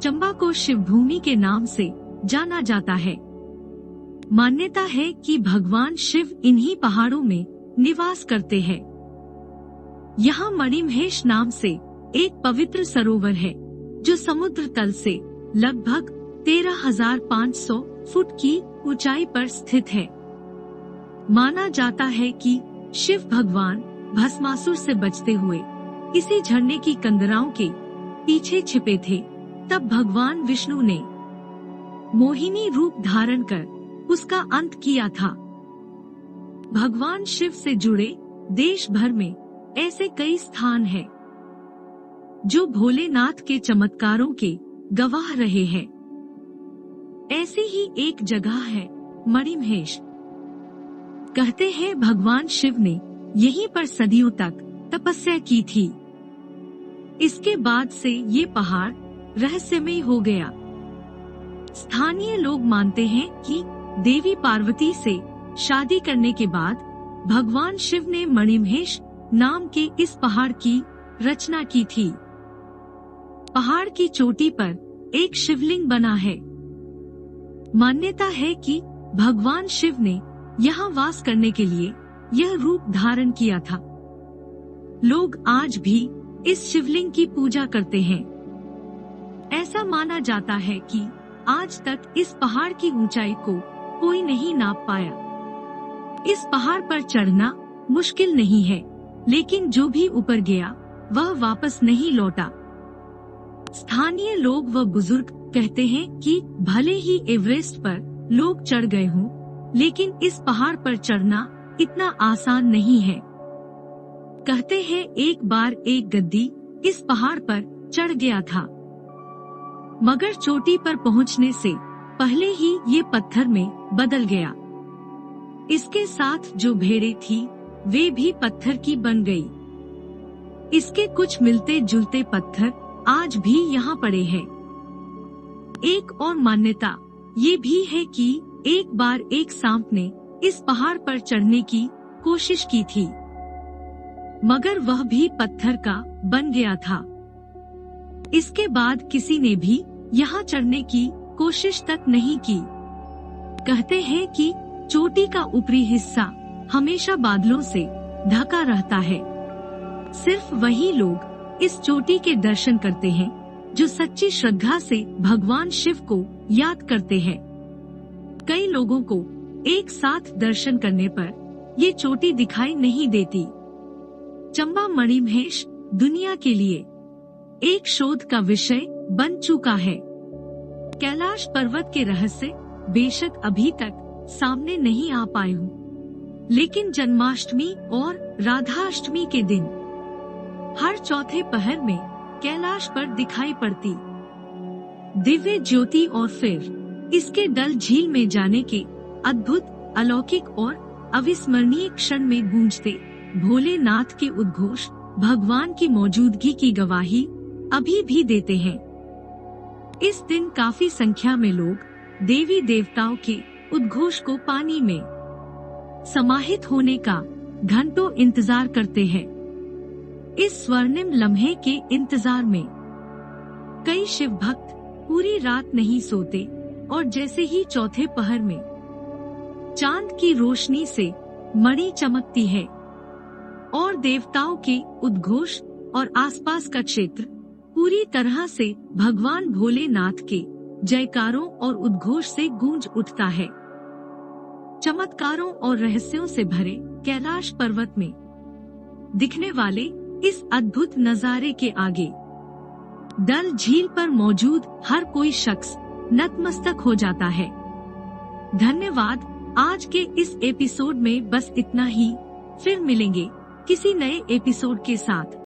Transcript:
चंबा को शिवभूमि के नाम से जाना जाता है। मान्यता है कि भगवान शिव इन्हीं पहाड़ों में निवास करते हैं। यहाँ मणिमहेश नाम से एक पवित्र सरोवर है जो समुद्र तल से लगभग 13,500 फुट की ऊंचाई पर स्थित है। माना जाता है कि शिव भगवान भस्मासुर से बचते हुए इसी झरने की कंदराओं के पीछे छिपे थे। तब भगवान विष्णु ने मोहिनी रूप धारण कर उसका अंत किया था। भगवान शिव से जुड़े देश भर में ऐसे कई स्थान हैं जो भोलेनाथ के चमत्कारों के गवाह रहे हैं। ऐसी ही एक जगह है मणिमहेश। कहते हैं भगवान शिव ने यहीं पर सदियों तक तपस्या की थी। इसके बाद से ये पहाड़ रहस्यमय हो गया। स्थानीय लोग मानते हैं कि देवी पार्वती से शादी करने के बाद भगवान शिव ने मणिमहेश नाम के इस पहाड़ की रचना की थी। पहाड़ की चोटी पर एक शिवलिंग बना है। मान्यता है कि भगवान शिव ने यहाँ वास करने के लिए यह रूप धारण किया था। लोग आज भी इस शिवलिंग की पूजा करते हैं। ऐसा माना जाता है कि आज तक इस पहाड़ की ऊंचाई को कोई नहीं नाप पाया। इस पहाड़ पर चढ़ना मुश्किल नहीं है, लेकिन जो भी ऊपर गया वह वापस नहीं लौटा। स्थानीय लोग व बुजुर्ग कहते हैं कि भले ही एवरेस्ट पर लोग चढ़ गए हों, लेकिन इस पहाड़ पर चढ़ना इतना आसान नहीं है। कहते हैं एक बार एक गद्दी इस पहाड़ पर चढ़ गया था, मगर चोटी पर पहुंचने से पहले ही ये पत्थर में बदल गया। इसके साथ जो भेड़ें थी वे भी पत्थर की बन गई। इसके कुछ मिलते जुलते पत्थर आज भी यहाँ पड़े हैं। एक और मान्यता ये भी है कि एक बार एक सांप ने इस पहाड़ पर चढ़ने की कोशिश की थी, मगर वह भी पत्थर का बन गया था। इसके बाद किसी ने भी यहाँ चढ़ने की कोशिश तक नहीं की। कहते हैं कि चोटी का ऊपरी हिस्सा हमेशा बादलों से ढका रहता है। सिर्फ वही लोग इस चोटी के दर्शन करते हैं जो सच्ची श्रद्धा से भगवान शिव को याद करते हैं। कई लोगों को एक साथ दर्शन करने पर ये चोटी दिखाई नहीं देती। चंबा मणिमहेश दुनिया के लिए एक शोध का विषय बन चुका है। कैलाश पर्वत के रहस्य बेशक अभी तक सामने नहीं आ पाए हों, लेकिन जन्माष्टमी और राधाष्टमी के दिन हर चौथे पहर में कैलाश पर दिखाई पड़ती दिव्य ज्योति और फिर इसके डल झील में जाने के अद्भुत, अलौकिक और अविस्मरणीय क्षण में गूंजते भोलेनाथ के उद्घोष भगवान की मौजूदगी की गवाही अभी भी देते हैं। इस दिन काफी संख्या में लोग देवी देवताओं के उद्घोष को पानी में समाहित होने का घंटों इंतजार करते हैं। इस स्वर्णिम लम्हे के इंतजार में कई शिव भक्त पूरी रात नहीं सोते और जैसे ही चौथे पहर में चांद की रोशनी से मणि चमकती है और देवताओं के उद्घोष और आसपास का क्षेत्र पूरी तरह से भगवान भोलेनाथ के जयकारों और उद्घोष से गूंज उठता है। चमत्कारों और रहस्यों से भरे कैलाश पर्वत में दिखने वाले इस अद्भुत नजारे के आगे डल झील पर मौजूद हर कोई शख्स नतमस्तक हो जाता है। धन्यवाद। आज के इस एपिसोड में बस इतना ही। फिर मिलेंगे किसी नए एपिसोड के साथ।